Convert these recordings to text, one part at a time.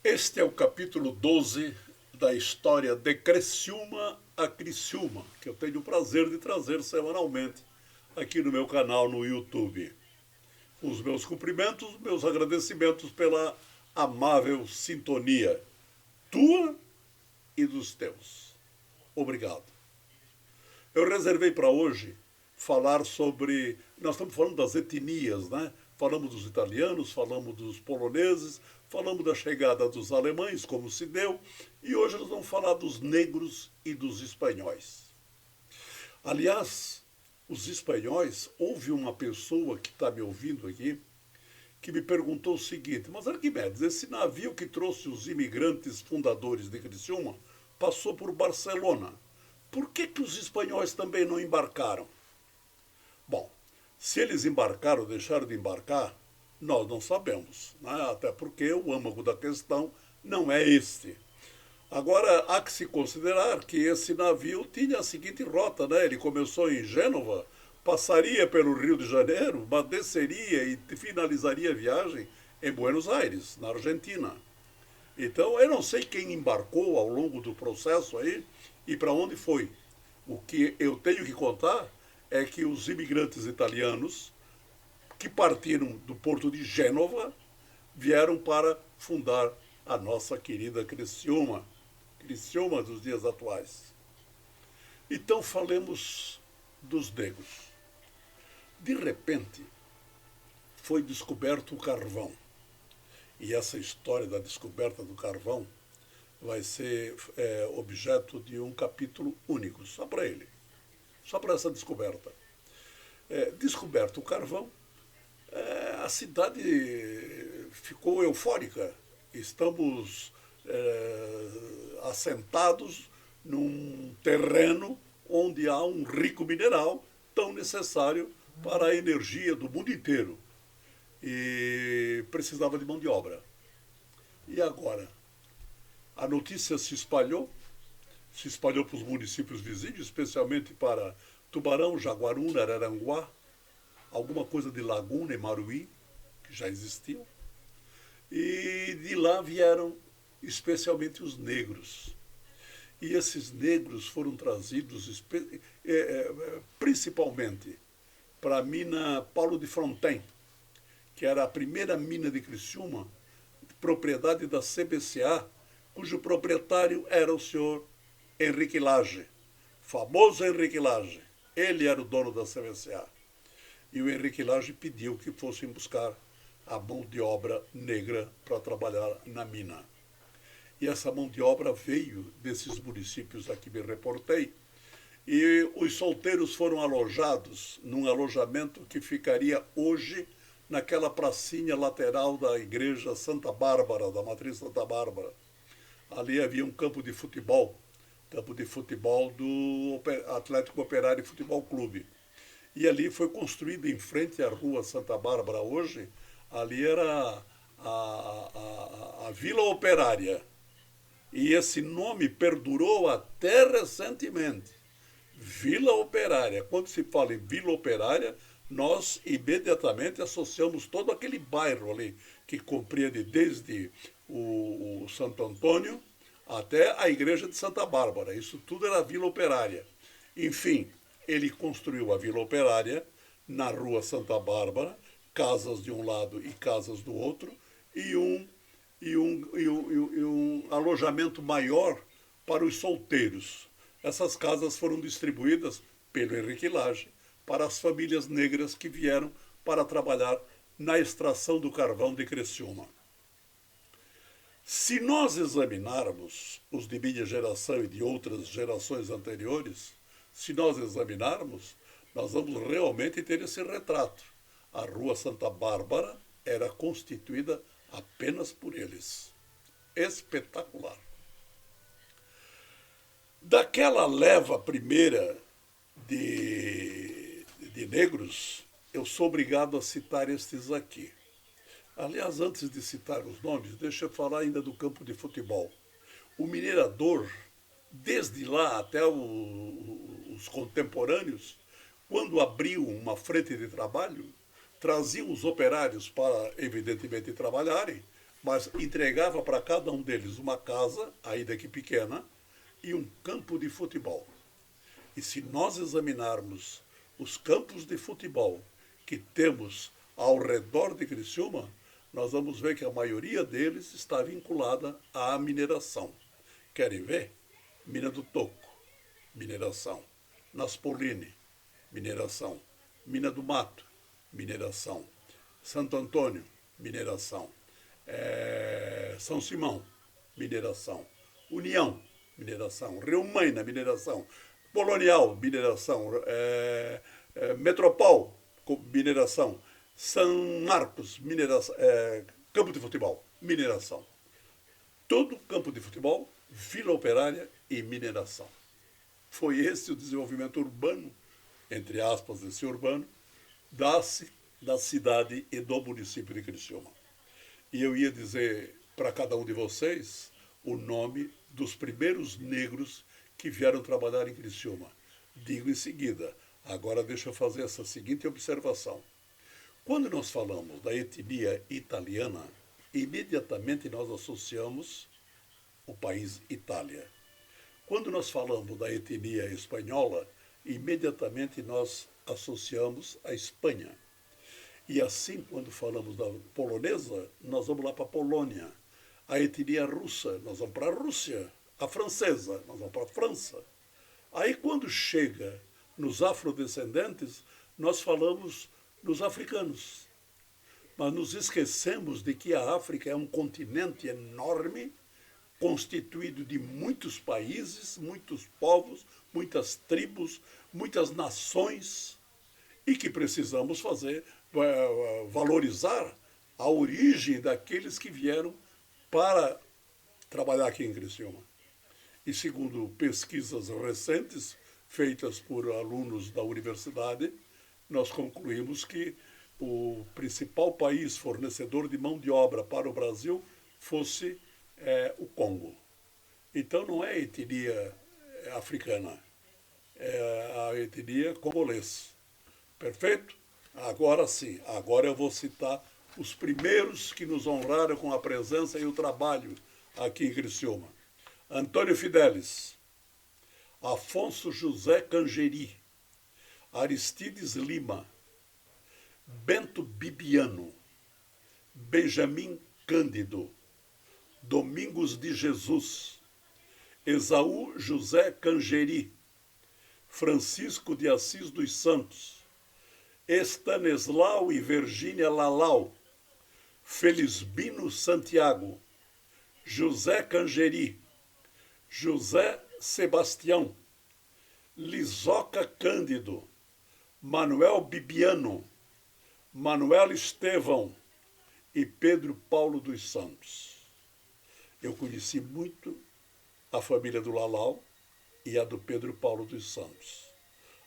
Este é o capítulo 12 da história de Criciúma a Criciúma, que eu tenho o prazer de trazer semanalmente aqui no meu canal no YouTube. Os meus cumprimentos, meus agradecimentos pela amável sintonia tua e dos teus. Obrigado. Eu reservei para hoje falar sobre. Nós estamos falando das etnias, né? Falamos dos italianos, falamos dos poloneses, falamos da chegada dos alemães, como se deu, e hoje nós vamos falar dos negros e dos espanhóis. Aliás, os espanhóis, houve uma pessoa que está me ouvindo aqui, que me perguntou o seguinte: mas Arquimedes, esse navio que trouxe os imigrantes fundadores de Criciúma passou por Barcelona. Por que os espanhóis também não embarcaram? Bom, se eles embarcaram ou deixaram de embarcar, nós não sabemos, né? Até porque o âmago da questão não é este. Agora, há que se considerar que esse navio tinha a seguinte rota, né? Ele começou em Gênova, passaria pelo Rio de Janeiro, mas desceria e finalizaria a viagem em Buenos Aires, na Argentina. Então, eu não sei quem embarcou ao longo do processo aí e para onde foi. O que eu tenho que contar é que os imigrantes italianos que partiram do porto de Gênova vieram para fundar a nossa querida Criciúma, Criciúma dos dias atuais. Então falemos dos negros. De repente, foi descoberto o carvão. E essa história da descoberta do carvão vai ser objeto de um capítulo único, só para ele. Só para essa descoberta. Descoberto o carvão, a cidade ficou eufórica. Estamos assentados num terreno onde há um rico mineral tão necessário para a energia do mundo inteiro. E precisava de mão de obra. E agora? A notícia se espalhou para os municípios vizinhos, especialmente para Tubarão, Jaguaruna, Araranguá, alguma coisa de Laguna e Maruí, que já existiam. E de lá vieram especialmente os negros. E esses negros foram trazidos principalmente para a mina Paulo de Fronten, que era a primeira mina de Criciúma, propriedade da CBCA, cujo proprietário era o senhor Henrique Lage, famoso Henrique Lage. Ele era o dono da CBCA. E o Henrique Lage pediu que fossem buscar a mão de obra negra para trabalhar na mina. E essa mão de obra veio desses municípios a que me reportei. E os solteiros foram alojados num alojamento que ficaria hoje naquela pracinha lateral da igreja Santa Bárbara, da matriz Santa Bárbara. Ali havia um campo de futebol do Atlético Operário Futebol Clube. E ali foi construído em frente à rua Santa Bárbara hoje, ali era a Vila Operária. E esse nome perdurou até recentemente. Vila Operária. Quando se fala em Vila Operária, nós imediatamente associamos todo aquele bairro ali, que compreende desde o Santo Antônio até a igreja de Santa Bárbara. Isso tudo era Vila Operária. Enfim, ele construiu a Vila Operária na rua Santa Bárbara, casas de um lado e casas do outro, e um alojamento maior para os solteiros. Essas casas foram distribuídas pelo Henrique Lage para as famílias negras que vieram para trabalhar na extração do carvão de Criciúma. Se nós examinarmos os de minha geração e de outras gerações anteriores, se nós examinarmos, nós vamos realmente ter esse retrato. A Rua Santa Bárbara era constituída apenas por eles. Espetacular. Daquela leva primeira de negros, eu sou obrigado a citar estes aqui. Aliás, antes de citar os nomes, deixa eu falar ainda do campo de futebol. O minerador, desde lá até os contemporâneos, quando abriu uma frente de trabalho, traziam os operários para, evidentemente, trabalharem, mas entregava para cada um deles uma casa, ainda que pequena, e um campo de futebol. E se nós examinarmos os campos de futebol que temos ao redor de Criciúma, nós vamos ver que a maioria deles está vinculada à mineração. Querem ver? Mina do Toco, mineração. Naspolini, mineração. Mina do Mato, mineração. Santo Antônio, mineração. São Simão, mineração. União, mineração. Rio Maina, mineração. Colonial, mineração. Metropol, mineração. São Marcos, mineração. Campo de futebol, mineração. Todo campo de futebol, Vila Operária e mineração. Foi esse o desenvolvimento urbano, entre aspas, esse urbano, da cidade e do município de Criciúma. E eu ia dizer para cada um de vocês o nome dos primeiros negros que vieram trabalhar em Criciúma. Digo em seguida. Agora deixa eu fazer essa seguinte observação. Quando nós falamos da etnia italiana, imediatamente nós associamos o país Itália. Quando nós falamos da etnia espanhola, imediatamente nós associamos a Espanha. E assim, quando falamos da polonesa, nós vamos lá para a Polônia. A etnia russa, nós vamos para a Rússia. A francesa, nós vamos para a França. Aí, quando chega nos afrodescendentes, nós falamos nos africanos. Mas nos esquecemos de que a África é um continente enorme, constituído de muitos países, muitos povos, muitas tribos, muitas nações, e que precisamos valorizar a origem daqueles que vieram para trabalhar aqui em Criciúma. E segundo pesquisas recentes, feitas por alunos da universidade, nós concluímos que o principal país fornecedor de mão de obra para o Brasil fosse o Congo. Então não é etnia africana, é a etnia congolesa. Perfeito? Agora sim, agora eu vou citar os primeiros que nos honraram com a presença e o trabalho aqui em Criciúma. Antônio Fidelis, Afonso José Cangeri, Aristides Lima, Bento Bibiano, Benjamin Cândido, Domingos de Jesus, Esaú José Cangeri, Francisco de Assis dos Santos, Estanislau e Virgínia Lalau, Felisbino Santiago, José Cangeri, José Sebastião, Lisoca Cândido, Manuel Bibiano, Manuel Estevão e Pedro Paulo dos Santos. Eu conheci muito a família do Lalau e a do Pedro Paulo dos Santos.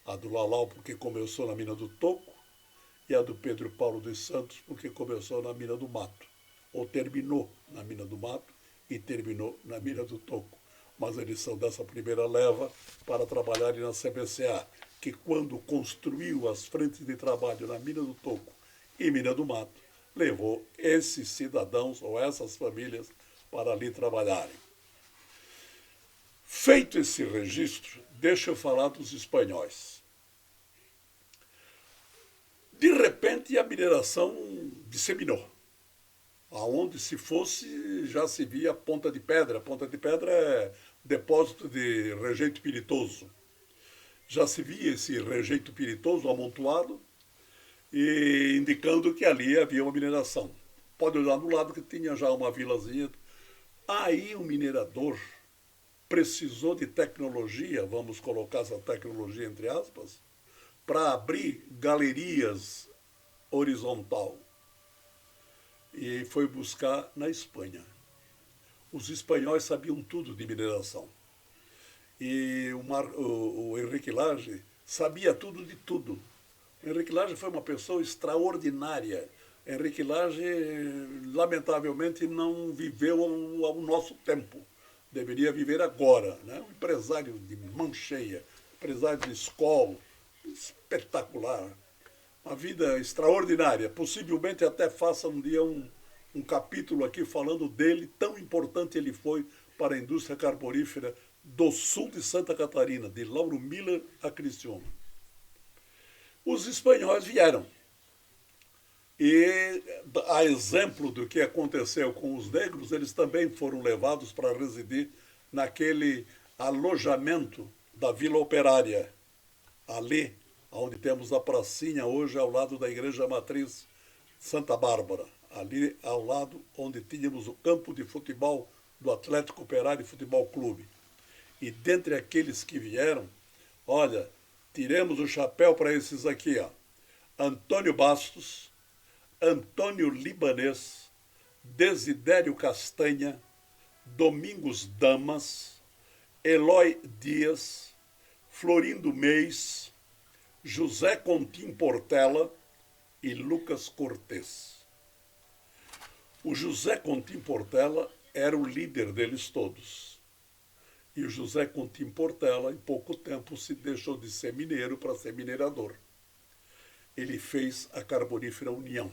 A do Lalau porque começou na mina do Toco e a do Pedro Paulo dos Santos porque começou na mina do Mato. Ou terminou na mina do Mato e terminou na mina do Toco. Mas eles são dessa primeira leva para trabalharem na CBCA, que quando construiu as frentes de trabalho na mina do Toco e mina do Mato, levou esses cidadãos ou essas famílias para ali trabalharem. Feito esse registro, deixa eu falar dos espanhóis. De repente, a mineração disseminou. Aonde se fosse, já se via ponta de pedra. Ponta de pedra é depósito de rejeito piritoso. Já se via esse rejeito piritoso amontoado e indicando que ali havia uma mineração. Pode olhar no lado que tinha já uma vilazinha. Aí o minerador precisou de tecnologia, vamos colocar essa tecnologia entre aspas, para abrir galerias horizontal. E foi buscar na Espanha. Os espanhóis sabiam tudo de mineração. E o Henrique Lage sabia tudo de tudo. O Henrique Lage foi uma pessoa extraordinária. Henrique Lage, lamentavelmente, não viveu ao nosso tempo. Deveria viver agora, né? Um empresário de mão cheia, empresário de escola, espetacular. Uma vida extraordinária. Possivelmente até faça um dia um um capítulo aqui falando dele, tão importante ele foi para a indústria carbonífera do sul de Santa Catarina, de Lauro Miller a Criciúma. Os espanhóis vieram. E, a exemplo do que aconteceu com os negros, eles também foram levados para residir naquele alojamento da Vila Operária, ali, onde temos a pracinha hoje, ao lado da Igreja Matriz Santa Bárbara, ali ao lado onde tínhamos o campo de futebol do Atlético Operário Futebol Clube. E dentre aqueles que vieram, olha, tiremos o chapéu para esses aqui, ó. Antônio Bastos, Antônio Libanês, Desidério Castanha, Domingos Damas, Eloy Dias, Florindo Meis, José Contim Portela e Lucas Cortês. O José Contim Portela era o líder deles todos. E o José Contim Portela, em pouco tempo, se deixou de ser mineiro para ser minerador. Ele fez a Carbonífera União,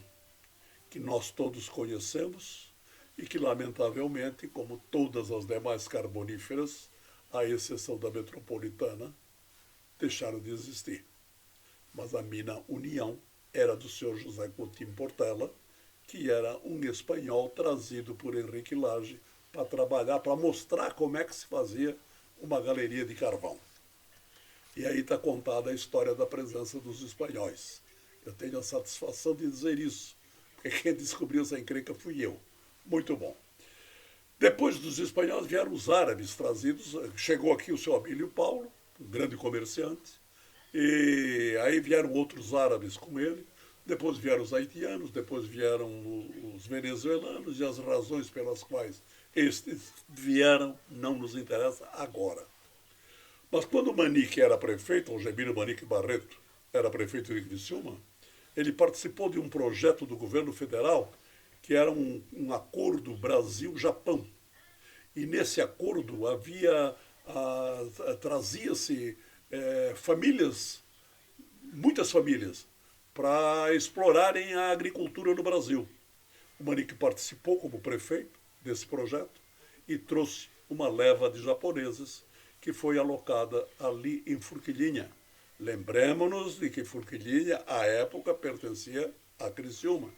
que nós todos conhecemos e que, lamentavelmente, como todas as demais carboníferas, à exceção da metropolitana, deixaram de existir. Mas a mina União era do senhor José Coutinho Portela, que era um espanhol trazido por Henrique Lage para trabalhar, para mostrar como é que se fazia uma galeria de carvão. E aí está contada a história da presença dos espanhóis. Eu tenho a satisfação de dizer isso, porque quem descobriu essa encrenca fui eu. Muito bom. Depois dos espanhóis vieram os árabes trazidos. Chegou aqui o seu Abílio Paulo, um grande comerciante, e aí vieram outros árabes com ele. Depois vieram os haitianos, depois vieram os venezuelanos, e as razões pelas quais estes vieram não nos interessa agora. Mas quando o Manique era prefeito, o Gemílio Manique Barreto era prefeito de Criciúma, ele participou de um projeto do governo federal que era um acordo Brasil-Japão. E nesse acordo havia, trazia-se famílias, muitas famílias, para explorarem a agricultura no Brasil. O Manique participou como prefeito desse projeto e trouxe uma leva de japoneses que foi alocada ali em Forquilhinha. Lembremos-nos de que Forquilhinha, à época, pertencia a Criciúma.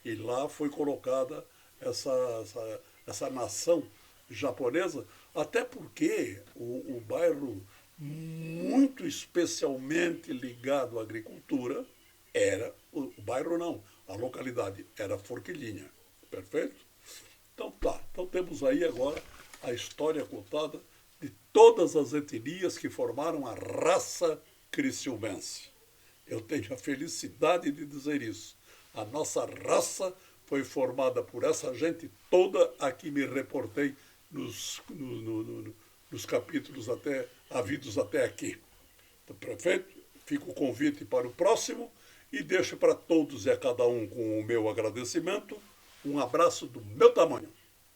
E lá foi colocada essa nação japonesa, até porque o bairro, muito especialmente ligado à agricultura, era, o bairro não, a localidade era Forquilhinha. Perfeito? Então tá, então temos aí agora a história contada de todas as etnias que formaram a raça criciumense. Eu tenho a felicidade de dizer isso. A nossa raça foi formada por essa gente toda a que me reportei nos capítulos havidos até aqui. Então, prefeito, fica o convite para o próximo e deixo para todos e a cada um com o meu agradecimento um abraço do meu tamanho.